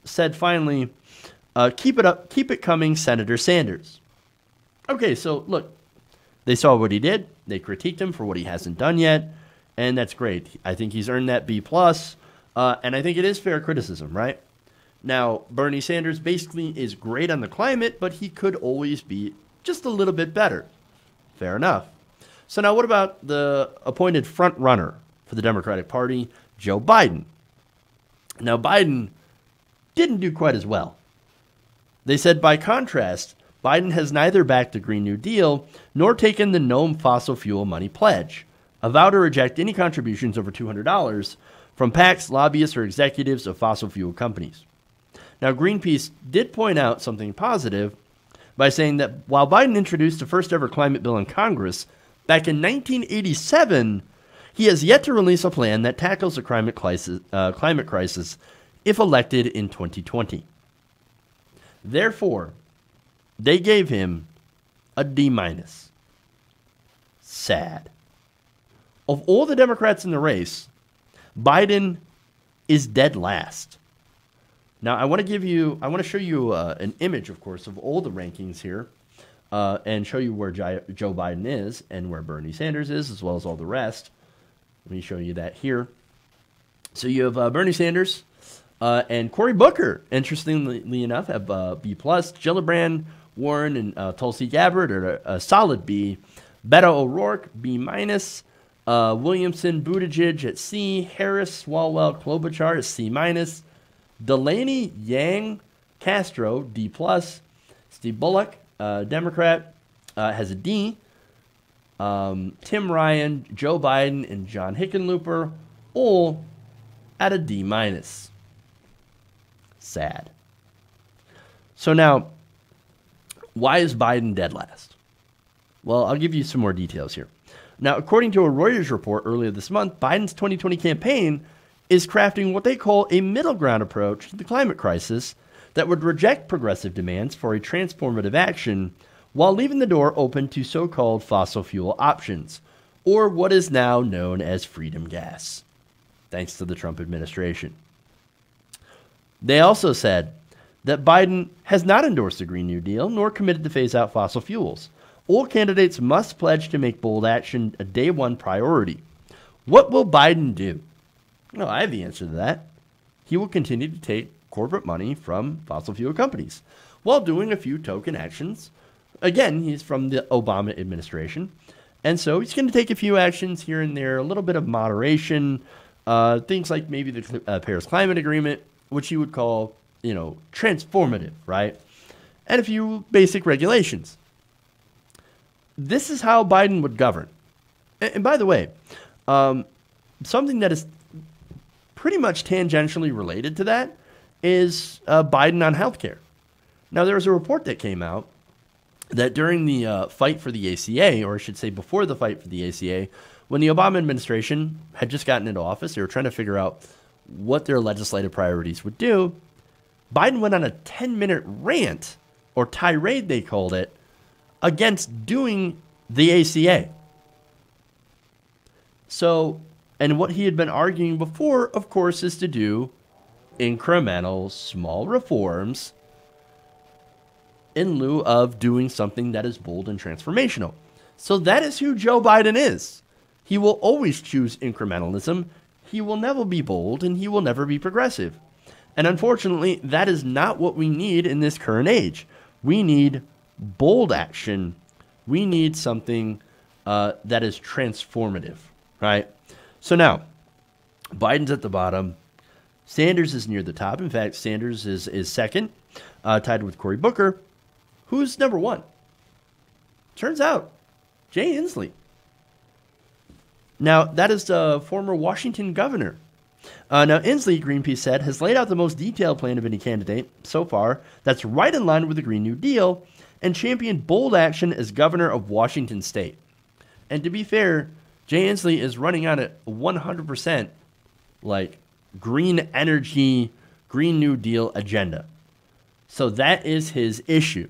said finally, keep it coming, Senator Sanders. Okay, so look, they saw what he did. They critiqued him for what he hasn't done yet, and that's great. I think he's earned that B+, and I think it is fair criticism, right? Now, Bernie Sanders basically is great on the climate, but he could always be just a little bit better. Fair enough. So now what about the appointed front runner for the Democratic Party, Joe Biden? Now, Biden didn't do quite as well. They said, by contrast, Biden has neither backed the Green New Deal nor taken the no fossil fuel money pledge, a vow to reject any contributions over $200 from PACs, lobbyists, or executives of fossil fuel companies. Now, Greenpeace did point out something positive by saying that while Biden introduced the first ever climate bill in Congress back in 1987, he has yet to release a plan that tackles the climate crisis if elected in 2020. Therefore, they gave him a D-. Sad. Of all the Democrats in the race, Biden is dead last. Now, I want to show you an image, of course, of all the rankings here and show you where Joe Biden is and where Bernie Sanders is, as well as all the rest. Let me show you that here. So you have Bernie Sanders and Cory Booker, interestingly enough, have B+. Gillibrand, Warren, and Tulsi Gabbard are a solid B. Beto O'Rourke, B-. Williamson, Buttigieg at C. Harris, Swalwell, Klobuchar is C-. Delaney, Yang, Castro, D+. Steve Bullock, Democrat, has a D. Tim Ryan, Joe Biden, and John Hickenlooper, all at a D-. Sad. So now, why is Biden dead last? Well, I'll give you some more details here. Now, according to a Reuters report earlier this month, Biden's 2020 campaign is crafting what they call a middle ground approach to the climate crisis that would reject progressive demands for a transformative action while leaving the door open to so-called fossil fuel options, or what is now known as freedom gas, thanks to the Trump administration. They also said that Biden has not endorsed the Green New Deal nor committed to phase out fossil fuels. All candidates must pledge to make bold action a day one priority. What will Biden do? No, I have the answer to that. He will continue to take corporate money from fossil fuel companies while doing a few token actions. Again, he's from the Obama administration. And so he's going to take a few actions here and there, a little bit of moderation, things like maybe the Paris Climate Agreement, which he would call, transformative, right? And a few basic regulations. This is how Biden would govern. And by the way, something that is pretty much tangentially related to that is Biden on healthcare. Now, there was a report that came out that during the fight for the ACA, or I should say before the fight for the ACA, when the Obama administration had just gotten into office, they were trying to figure out what their legislative priorities would do. Biden went on a 10-minute rant, or tirade they called it, against doing the ACA. So, and what he had been arguing before, of course, is to do incremental, small reforms in lieu of doing something that is bold and transformational. So that is who Joe Biden is. He will always choose incrementalism. He will never be bold, and he will never be progressive. And unfortunately, that is not what we need in this current age. We need bold action. We need something that is transformative, right? So now, Biden's at the bottom. Sanders is near the top. In fact, Sanders is second, tied with Cory Booker. Who's number one? Turns out, Jay Inslee. Now, that is the former Washington governor. Now, Inslee, Greenpeace said, has laid out the most detailed plan of any candidate so far that's right in line with the Green New Deal and championed bold action as governor of Washington state. And to be fair, Jay Inslee is running on a 100% green energy, Green New Deal agenda. So that is his issue.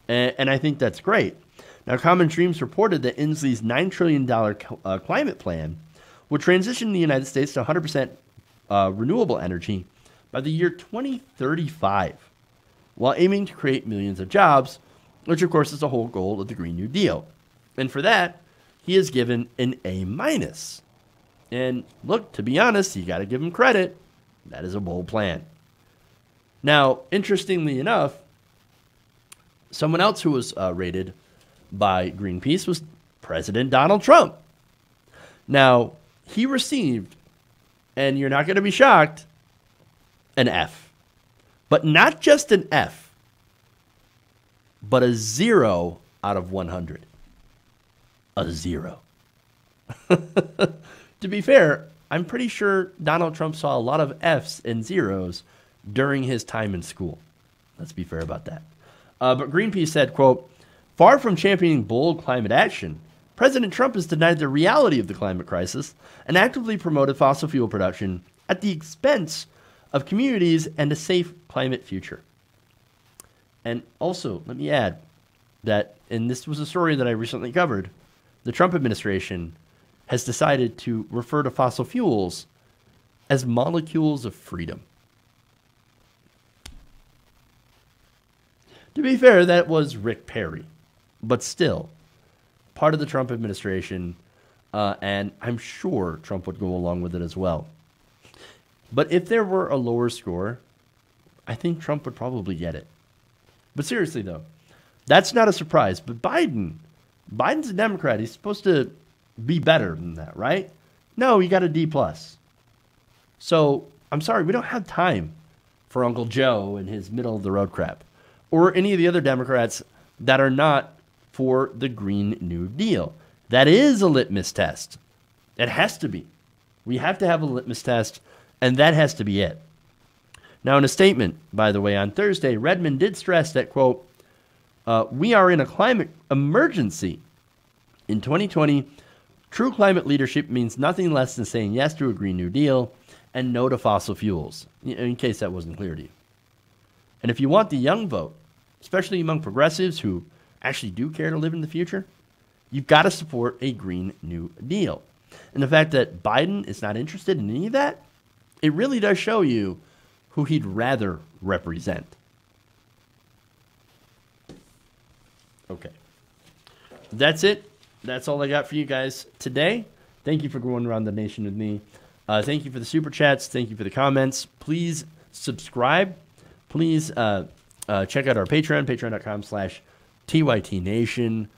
And I think that's great. Now, Common Dreams reported that Inslee's $9 trillion climate plan would transition the United States to 100% renewable energy by the year 2035, while aiming to create millions of jobs, which, of course, is the whole goal of the Green New Deal. And for that, he is given an A-. And look, to be honest, you got to give him credit. That is a bold plan. Now, interestingly enough, someone else who was rated by Greenpeace was President Donald Trump. Now, he received, and you're not going to be shocked, an F. But not just an F, but a 0 out of 100. A 0. To be fair, I'm pretty sure Donald Trump saw a lot of Fs and zeros during his time in school. Let's be fair about that. But Greenpeace said, quote, far from championing bold climate action, President Trump has denied the reality of the climate crisis and actively promoted fossil fuel production at the expense of communities and a safe climate future. And also, let me add that, and this was a story that I recently covered, the Trump administration has decided to refer to fossil fuels as molecules of freedom. To be fair, that was Rick Perry, but still, part of the Trump administration, and I'm sure Trump would go along with it as well. But if there were a lower score, I think Trump would probably get it. But seriously, though, that's not a surprise. But Biden's a Democrat. He's supposed to be better than that, right? No, he got a D+. So, I'm sorry, we don't have time for Uncle Joe and his middle-of-the-road crap. Or any of the other Democrats that are not for the Green New Deal. That is a litmus test. It has to be. We have to have a litmus test, and that has to be it. Now, in a statement, by the way, on Thursday, Redmond did stress that, quote, we are in a climate emergency. In 2020, true climate leadership means nothing less than saying yes to a Green New Deal and no to fossil fuels, in case that wasn't clear to you. And if you want the young vote, especially among progressives who actually do care to live in the future, you've got to support a Green New Deal. And the fact that Biden is not interested in any of that, it really does show you who he'd rather represent. Okay. That's it. That's all I got for you guys today. Thank you for going around the nation with me. Thank you for the super chats. Thank you for the comments. Please subscribe. Please check out our Patreon, patreon.com/TYTNation.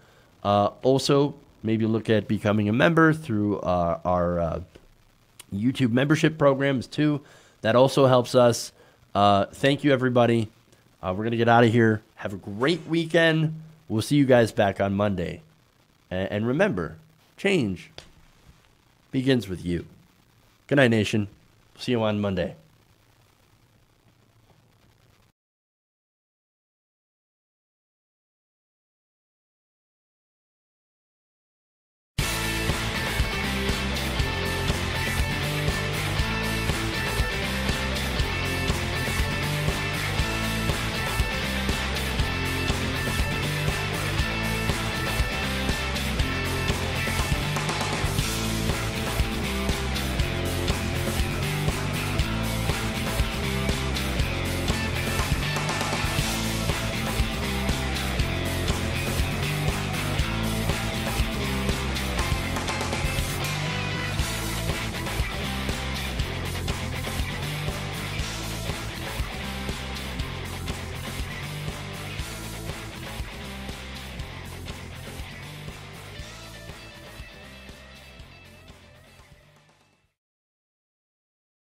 Also, maybe look at becoming a member through our YouTube membership programs, too. That also helps us. Thank you, everybody. We're going to get out of here. Have a great weekend. We'll see you guys back on Monday. And remember, change begins with you. Good night, nation. See you on Monday.